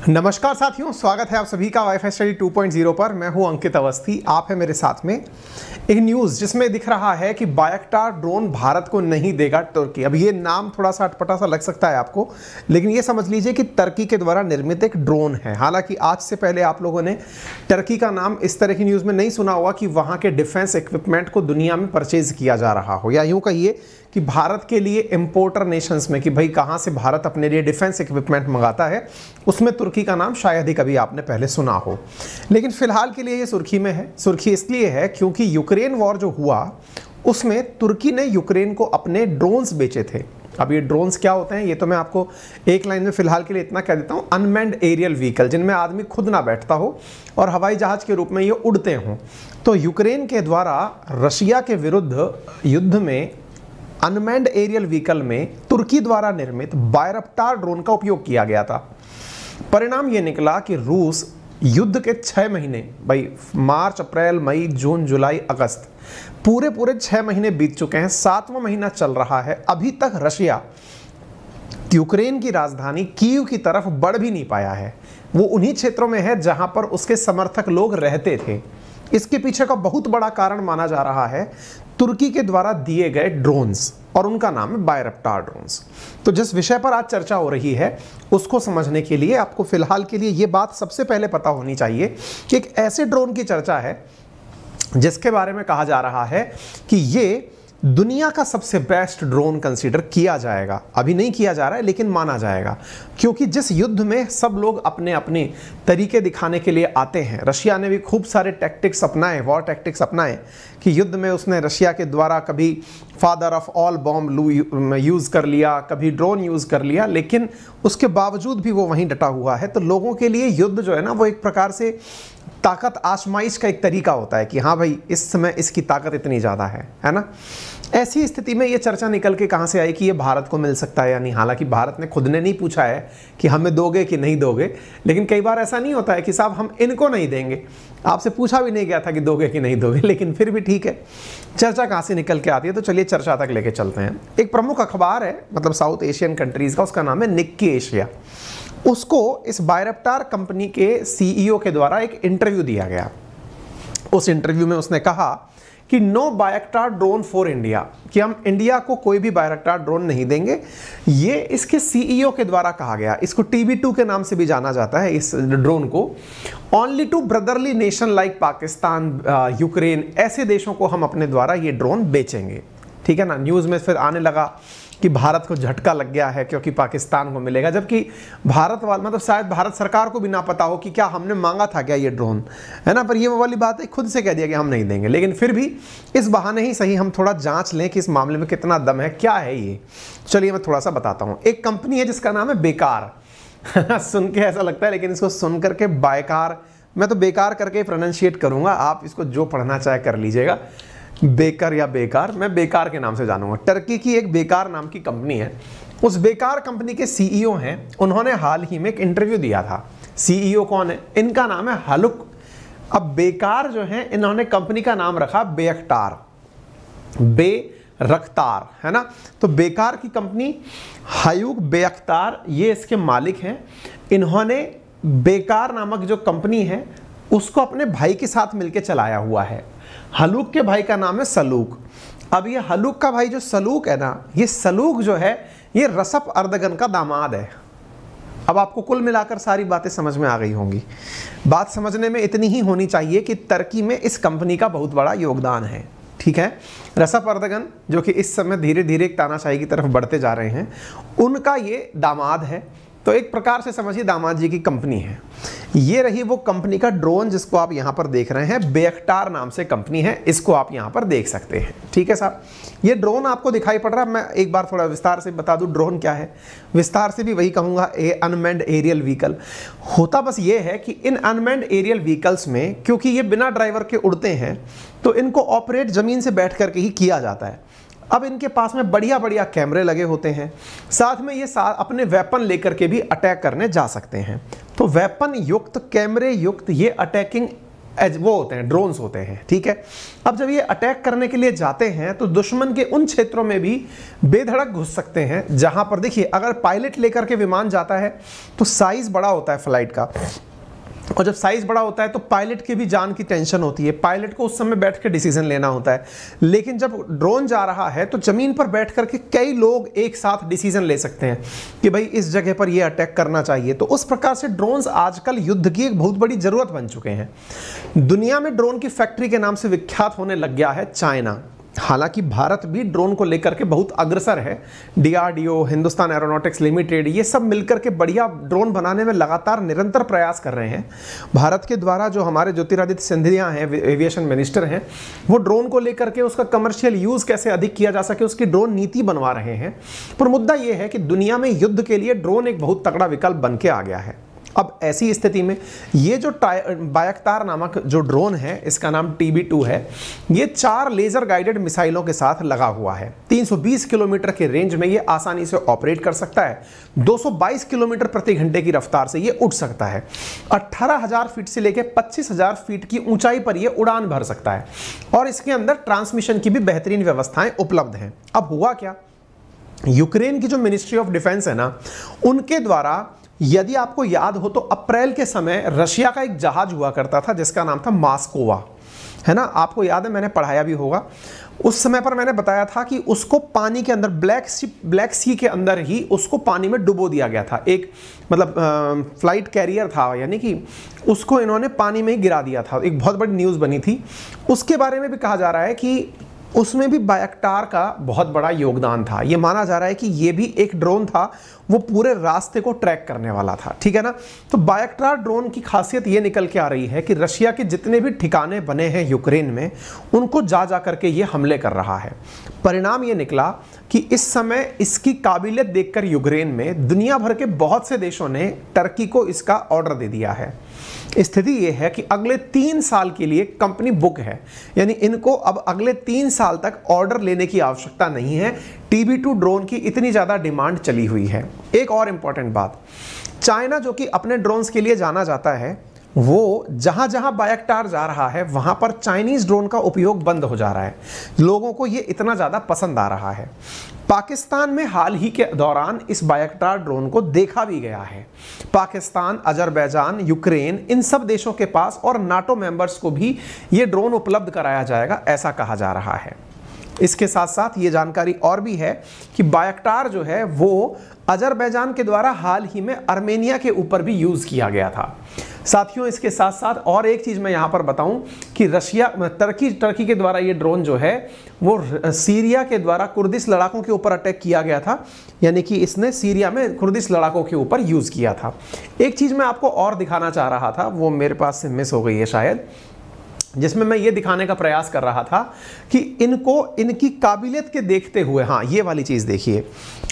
नमस्कार साथियों, स्वागत है आप सभी का वाईफाई स्टडी 2.0 पर। मैं हूं अंकित अवस्थी, आप है मेरे साथ में। एक न्यूज़ जिसमें दिख रहा है कि बायकटार ड्रोन भारत को नहीं देगा तुर्की। अब ये नाम थोड़ा सा अटपटा सा लग सकता है आपको, लेकिन ये समझ लीजिए कि तुर्की के द्वारा निर्मित एक ड्रोन है। हालांकि आज से पहले आप लोगों ने तुर्की का नाम इस तरह की न्यूज़ में नहीं सुना होगा कि वहाँ के डिफेंस इक्विपमेंट को दुनिया में परचेज किया जा रहा हो, या यूँ कहिए कि भारत के लिए इंपोर्टर नेशंस में, कि भाई कहाँ से भारत अपने लिए डिफेंस इक्विपमेंट मंगाता है, उसमें तुर्की का नाम शायद ही कभी आपने पहले सुना हो। लेकिन फिलहाल के लिए ये सुर्खी में है। सुर्खी इसलिए है क्योंकि यूक्रेन वॉर जो हुआ उसमें तुर्की ने यूक्रेन को अपने ड्रोन्स बेचे थे। अब ये ड्रोन्स क्या होते हैं ये तो मैं आपको एक लाइन में फिलहाल के लिए इतना कह देता हूँ। अनमैन्ड एरियल व्हीकल, जिनमें आदमी खुद ना बैठता हो और हवाई जहाज के रूप में ये उड़ते हों। तो यूक्रेन के द्वारा रशिया के विरुद्ध युद्ध में अनमैन्ड एरियल व्हीकल में तुर्की द्वारा निर्मित बायरक्टार ड्रोन का उपयोग किया गया था। परिणाम ये निकला कि रूस युद्ध के 6 महीने, भाई मार्च, अप्रैल, मई, जून, जुलाई, अगस्त, पूरे 6 महीने बीत चुके हैं। 7वां महीना चल रहा है। अभी तक रशिया यूक्रेन की राजधानी कीव की तरफ बढ़ भी नहीं पाया है। वो उन्हीं क्षेत्रों में है जहां पर उसके समर्थक लोग रहते थे। इसके पीछे का बहुत बड़ा कारण माना जा रहा है तुर्की के द्वारा दिए गए ड्रोन्स, और उनका नाम है बायरक्टार ड्रोन्स। तो जिस विषय पर आज चर्चा हो रही है उसको समझने के लिए आपको फिलहाल के लिए ये बात सबसे पहले पता होनी चाहिए कि एक ऐसे ड्रोन की चर्चा है जिसके बारे में कहा जा रहा है कि ये दुनिया का सबसे बेस्ट ड्रोन कंसीडर किया जाएगा। अभी नहीं किया जा रहा है लेकिन माना जाएगा, क्योंकि जिस युद्ध में सब लोग अपने अपने तरीके दिखाने के लिए आते हैं। रशिया ने भी खूब सारे टैक्टिक्स अपनाए, वॉर टैक्टिक्स अपनाए, कि युद्ध में उसने रशिया के द्वारा कभी father of all bomb use कर लिया, कभी ड्रोन यूज़ कर लिया, लेकिन उसके बावजूद भी वो वहीं डटा हुआ है। तो लोगों के लिए युद्ध जो है ना, वो एक प्रकार से ताकत आजमाइश का एक तरीका होता है कि हाँ भाई इस समय इसकी ताकत इतनी ज़्यादा है ना। ऐसी स्थिति में ये चर्चा निकल के कहाँ से आई कि ये भारत को मिल सकता है या नहीं। हालांकि भारत ने खुद ने नहीं पूछा है कि हमें दोगे कि नहीं दोगे, लेकिन कई बार ऐसा नहीं होता है कि साहब हम इनको नहीं देंगे। आपसे पूछा भी नहीं गया था कि दोगे कि नहीं दोगे, लेकिन फिर भी ठीक है। चर्चा कहाँ से निकल के आती है, तो चलिए चर्चा तक लेके चलते हैं। एक प्रमुख अखबार है, मतलब साउथ एशियन कंट्रीज़ का, उसका नाम है निक्की एशिया। उसको इस बायरक्टार कंपनी के सीईओ के द्वारा एक इंटरव्यू दिया गया। उस इंटरव्यू में उसने कहा कि नो बायरक्टार ड्रोन फॉर इंडिया, कि हम इंडिया को कोई भी बायरक्टार ड्रोन नहीं देंगे। ये इसके सीईओ के द्वारा कहा गया। इसको TB2 के नाम से भी जाना जाता है इस ड्रोन को। Only to brotherly nation like Pakistan, Ukraine, ऐसे देशों को हम अपने द्वारा ये ड्रोन बेचेंगे। ठीक है ना। न्यूज़ में फिर आने लगा कि भारत को झटका लग गया है क्योंकि पाकिस्तान को मिलेगा, जबकि भारत वाला, मतलब शायद भारत सरकार को भी ना पता हो कि क्या हमने मांगा था क्या ये ड्रोन, है ना। पर ये वो वाली बात है, खुद से कह दिया कि हम नहीं देंगे। लेकिन फिर भी इस बहाने ही सही हम थोड़ा जांच लें कि इस मामले में कितना दम है, क्या है ये। चलिए मैं थोड़ा सा बताता हूँ। एक कंपनी है जिसका नाम है बेकार। सुन के ऐसा लगता है, लेकिन इसको सुन करके बायकार, मैं तो बेकार करके प्रोनाउंशिएट करूँगा, आप इसको जो पढ़ना चाहे कर लीजिएगा। बेकर या बेकार, मैं बेकार के नाम से जानूंगा। तुर्की की एक बेकार नाम की कंपनी है। उस बेकार कंपनी के सीईओ हैं, उन्होंने हाल ही में एक इंटरव्यू दिया था। सीईओ कौन है? इनका नाम है हलुक। अब बेकार जो है, इन्होंने कंपनी का नाम रखा बेयक्टार, बेरक्तार, है ना। तो बेकार की कंपनी हयूक बेयक्तार, ये इसके मालिक हैं। इन्होंने बेकार नामक जो कंपनी है उसको अपने भाई के साथ मिलकर चलाया हुआ है। हलूक के भाई का नाम है सलूक। अब ये हलूक का भाई जो सलूक है ना, ये सलूक जो है ये रसप अर्दगन का दामाद है। अब आपको कुल मिलाकर सारी बातें समझ में आ गई होंगी। बात समझने में इतनी ही होनी चाहिए कि तुर्की में इस कंपनी का बहुत बड़ा योगदान है। ठीक है। रसप अर्दगन जो कि इस समय धीरे धीरे एक तानाशाही की तरफ बढ़ते जा रहे हैं, उनका ये दामाद है। तो एक प्रकार से समझिए दामाद जी की कंपनी है। ये रही वो कंपनी का ड्रोन जिसको आप यहाँ पर देख रहे हैं। बेयक्टार नाम से कंपनी है, इसको आप यहाँ पर देख सकते हैं। ठीक है साहब, ये ड्रोन आपको दिखाई पड़ रहा है। मैं एक बार थोड़ा विस्तार से बता दूं ड्रोन क्या है। विस्तार से भी वही कहूँगा, अनमैन्ड एरियल व्हीकल। होता बस ये है कि इन अनमैन्ड एरियल व्हीकल्स में, क्योंकि ये बिना ड्राइवर के उड़ते हैं, तो इनको ऑपरेट ज़मीन से बैठ करके ही किया जाता है। अब इनके पास में बढ़िया बढ़िया कैमरे लगे होते हैं, साथ में ये अपने वेपन लेकर के भी अटैक करने जा सकते हैं। तो वेपन युक्त, कैमरे युक्त ये अटैकिंग वो होते हैं, ड्रोन्स होते हैं, ठीक है। अब जब ये अटैक करने के लिए जाते हैं तो दुश्मन के उन क्षेत्रों में भी बेधड़क घुस सकते हैं जहां पर देखिए अगर पायलट लेकर के विमान जाता है तो साइज बड़ा होता है फ्लाइट का, और जब साइज बड़ा होता है तो पायलट की भी जान की टेंशन होती है, पायलट को उस समय बैठ के डिसीजन लेना होता है। लेकिन जब ड्रोन जा रहा है तो जमीन पर बैठ करके कई लोग एक साथ डिसीजन ले सकते हैं कि भाई इस जगह पर ये अटैक करना चाहिए। तो उस प्रकार से ड्रोन्स आजकल युद्ध की एक बहुत बड़ी जरूरत बन चुके हैं। दुनिया में ड्रोन की फैक्ट्री के नाम से विख्यात होने लग गया है चाइना। हालांकि भारत भी ड्रोन को लेकर के बहुत अग्रसर है। DRDO, हिंदुस्तान एरोनॉटिक्स लिमिटेड, ये सब मिलकर के बढ़िया ड्रोन बनाने में लगातार निरंतर प्रयास कर रहे हैं। भारत के द्वारा जो हमारे ज्योतिरादित्य सिंधिया हैं, एविएशन मिनिस्टर हैं, वो ड्रोन को लेकर के उसका कमर्शियल यूज़ कैसे अधिक किया जा सके उसकी ड्रोन नीति बनवा रहे हैं। पर मुद्दा ये है कि दुनिया में युद्ध के लिए ड्रोन एक बहुत तगड़ा विकल्प बन के आ गया है। अब ऐसी स्थिति में ये जो बायकटार नामक जो ड्रोन है, इसका नाम TB2 है, ये 4 लेजर गाइडेड मिसाइलों के साथ लगा हुआ है। 320 किलोमीटर के रेंज में ये आसानी से ऑपरेट कर सकता है। 222 किलोमीटर प्रति घंटे की रफ्तार से ये उड़ सकता है। 18,000 फीट से लेकर 25,000 फीट की ऊंचाई पर ये उड़ान भर सकता है, और इसके अंदर ट्रांसमिशन की भी बेहतरीन व्यवस्थाएं उपलब्ध हैं। अब हुआ क्या, यूक्रेन की जो मिनिस्ट्री ऑफ डिफेंस है ना, उनके द्वारा, यदि आपको याद हो तो अप्रैल के समय रशिया का एक जहाज हुआ करता था जिसका नाम था मास्कोवा, है ना, आपको याद है, मैंने पढ़ाया भी होगा। उस समय पर मैंने बताया था कि उसको पानी के अंदर, ब्लैक सी के अंदर ही उसको पानी में डुबो दिया गया था। एक मतलब फ्लाइट कैरियर था, यानी कि उसको इन्होंने पानी में ही गिरा दिया था। एक बहुत बड़ी न्यूज़ बनी थी। उसके बारे में भी कहा जा रहा है कि उसमें भी बायकटार का बहुत बड़ा योगदान था। ये माना जा रहा है कि ये भी एक ड्रोन था, वो पूरे रास्ते को ट्रैक करने वाला था, ठीक है ना। तो बायकटार ड्रोन की खासियत ये निकल के आ रही है कि रशिया के जितने भी ठिकाने बने हैं यूक्रेन में, उनको जा करके ये हमले कर रहा है। परिणाम ये निकला कि इस समय इसकी काबिलियत देखकर यूक्रेन में दुनिया भर के बहुत से देशों ने टर्की को इसका ऑर्डर दे दिया है। स्थिति यह है कि अगले 3 साल के लिए कंपनी बुक है, यानी इनको अब अगले 3 साल तक ऑर्डर लेने की आवश्यकता नहीं है। TB2 ड्रोन की इतनी ज़्यादा डिमांड चली हुई है। एक और इम्पॉर्टेंट बात, चाइना जो कि अपने ड्रोन्स के लिए जाना जाता है, वो जहां जहां बायकटार जा रहा है वहां पर चाइनीज ड्रोन का उपयोग बंद हो जा रहा है। लोगों को ये इतना ज़्यादा पसंद आ रहा है। पाकिस्तान में हाल ही के दौरान इस बायकटार ड्रोन को देखा भी गया है। पाकिस्तान, अजरबैजान, यूक्रेन, इन सब देशों के पास और नाटो मेंबर्स को भी ये ड्रोन उपलब्ध कराया जाएगा, ऐसा कहा जा रहा है। इसके साथ साथ ये जानकारी और भी है कि बायकटार जो है वो अजरबैजान के द्वारा हाल ही में आर्मेनिया के ऊपर भी यूज़ किया गया था। साथियों, इसके साथ साथ और एक चीज़ मैं यहाँ पर बताऊं कि टर्की के द्वारा ये ड्रोन जो है वो सीरिया के द्वारा कुर्दिश लड़ाकों के ऊपर अटैक किया गया था, यानी कि इसने सीरिया में कुर्दिश लड़ाकों के ऊपर यूज़ किया था। एक चीज़ मैं आपको और दिखाना चाह रहा था, वो मेरे पास से मिस हो गई है शायद, जिसमें मैं ये दिखाने का प्रयास कर रहा था कि इनको इनकी काबिलियत के देखते हुए, हाँ ये वाली चीज़ देखिए,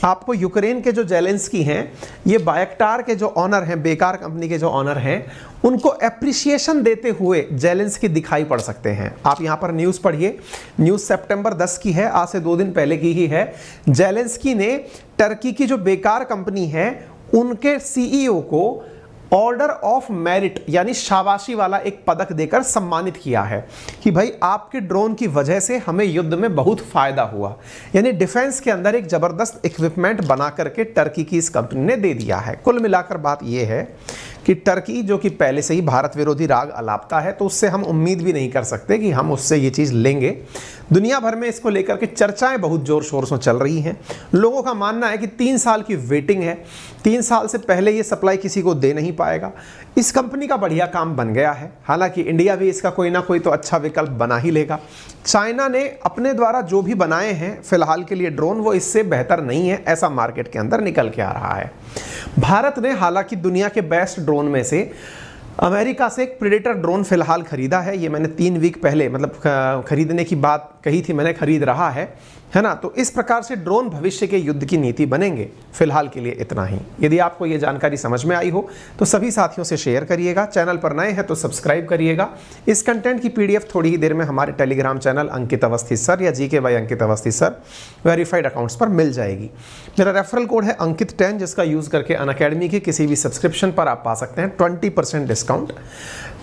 आपको यूक्रेन के जो जेलेंस्की हैं, ये बायकटार के जो ऑनर हैं, बेकार कंपनी के जो ऑनर हैं, उनको एप्रिसिएशन देते हुए जेलेंस्की दिखाई पड़ सकते हैं। आप यहाँ पर न्यूज़ पढ़िए, न्यूज़ सितंबर 10 की है, आज से 2 दिन पहले की ही है। जेलेंस्की ने टर्की की जो बेकार कंपनी है उनके CEO को ऑर्डर ऑफ मेरिट यानी शाबाशी वाला एक पदक देकर सम्मानित किया है कि भाई आपके ड्रोन की वजह से हमें युद्ध में बहुत फायदा हुआ। यानी डिफेंस के अंदर एक जबरदस्त इक्विपमेंट बना करके टर्की की इस कंपनी ने दे दिया है। कुल मिलाकर बात यह है कि टर्की जो कि पहले से ही भारत विरोधी राग अलापता है, तो उससे हम उम्मीद भी नहीं कर सकते कि हम उससे ये चीज़ लेंगे। दुनिया भर में इसको लेकर के चर्चाएं बहुत जोर शोर से चल रही हैं। लोगों का मानना है कि 3 साल की वेटिंग है, 3 साल से पहले ये सप्लाई किसी को दे नहीं पाएगा। इस कंपनी का बढ़िया काम बन गया है। हालांकि इंडिया भी इसका कोई ना कोई तो अच्छा विकल्प बना ही लेगा। चाइना ने अपने द्वारा जो भी बनाए हैं फिलहाल के लिए ड्रोन, वो इससे बेहतर नहीं है, ऐसा मार्केट के अंदर निकल के आ रहा है। भारत ने हालांकि दुनिया के बेस्ट ड्रोन में से अमेरिका से एक प्रेडेटर ड्रोन फिलहाल खरीदा है। ये मैंने 3 वीक पहले, मतलब खरीदने की बात कही थी मैंने, खरीद रहा है ना। तो इस प्रकार से ड्रोन भविष्य के युद्ध की नीति बनेंगे। फिलहाल के लिए इतना ही। यदि आपको ये जानकारी समझ में आई हो तो सभी साथियों से शेयर करिएगा। चैनल पर नए हैं तो सब्सक्राइब करिएगा। इस कंटेंट की PDF थोड़ी ही देर में हमारे टेलीग्राम चैनल अंकित अवस्थी सर या GK बाय अंकित अवस्थी सर वेरीफाइड अकाउंट्स पर मिल जाएगी। मेरा रेफरल कोड है अंकित10, जिसका यूज़ करके अनअकैडमी के किसी भी सब्सक्रिप्शन पर आप पा सकते हैं 20% डिस्काउंट।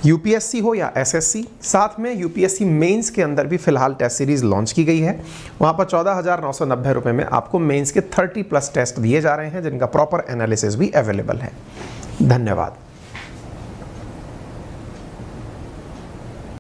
यूपीएससी हो या एसएससी, साथ में यूपीएससी मेंस के अंदर भी फिलहाल टेस्ट सीरीज लॉन्च की गई है। वहाँ पर 14,990 रुपये में आपको मेंस के 30+ टेस्ट दिए जा रहे हैं जिनका प्रॉपर एनालिसिस भी अवेलेबल है। धन्यवाद।